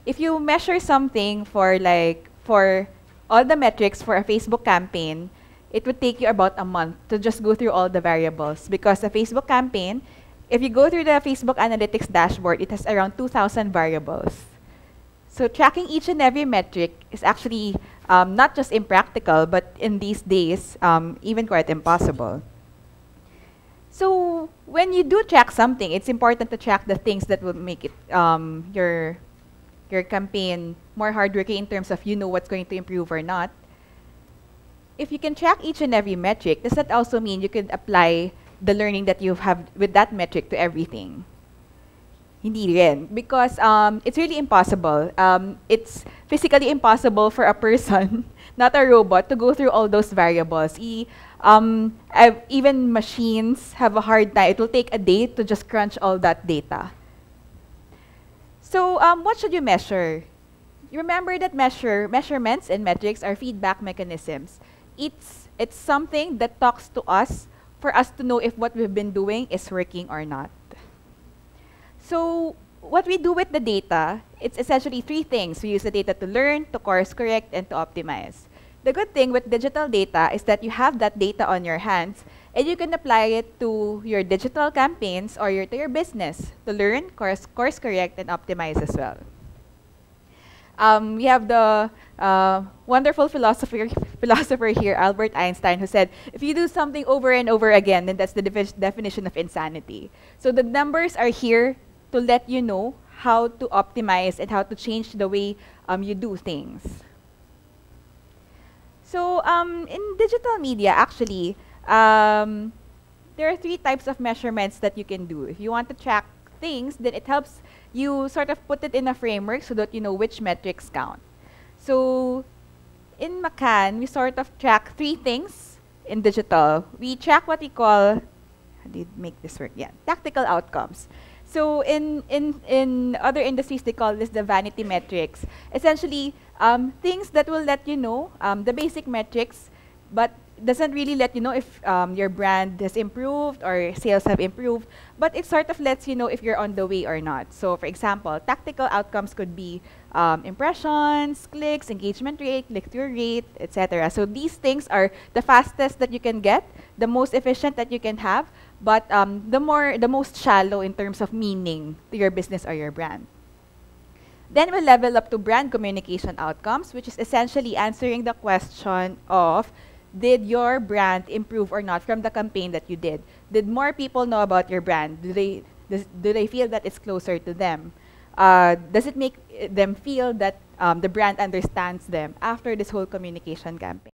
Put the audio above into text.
if you measure something for all the metrics for a Facebook campaign, it would take you about a month to just go through all the variables, because a Facebook campaign, if you go through the Facebook Analytics dashboard, it has around 2,000 variables. So tracking each and every metric is actually not just impractical, but in these days, even quite impossible. So when you do track something, it's important to track the things that will make it your campaign more hardworking in terms of what's going to improve or not. If you can track each and every metric, does that also mean you could apply the learning that you have with that metric to everything? Hindi rin. Because it's really impossible. It's physically impossible for a person, not a robot, to go through all those variables. Even machines have a hard time. It will take a day to just crunch all that data. So what should you measure? You remember that measurements and metrics are feedback mechanisms. It's something that talks to us for us to know if what we've been doing is working or not. So what we do with the data, it's essentially three things. We use the data to learn, to course correct, and to optimize. The good thing with digital data is that you have that data on your hands, and you can apply it to your digital campaigns or to your business to learn, course correct, and optimize as well. We have the wonderful philosopher here, Albert Einstein, who said, if you do something over and over again, then that's the definition of insanity. So the numbers are here to let you know how to optimize and how to change the way you do things. So in digital media, actually, there are three types of measurements that you can do. If you want to track things, then it helps you sort of put it in a framework so that you know which metrics count. So in McCann, we sort of track three things in digital. We track what we call, how do you make this work? Yeah, tactical outcomes. So in other industries, they call this the vanity metrics. Essentially, things that will let you know the basic metrics, but doesn't really let you know if your brand has improved or sales have improved, but it sort of lets you know if you're on the way or not. So for example, tactical outcomes could be impressions, clicks, engagement rate, click-through rate, etc. So these things are the fastest that you can get, the most efficient that you can have, but the most shallow in terms of meaning to your business or your brand. Then we'll level up to brand communication outcomes, which is essentially answering the question of, did your brand improve or not from the campaign that you did? Did more people know about your brand? Do they feel that it's closer to them? Does it make them feel that the brand understands them after this whole communication campaign?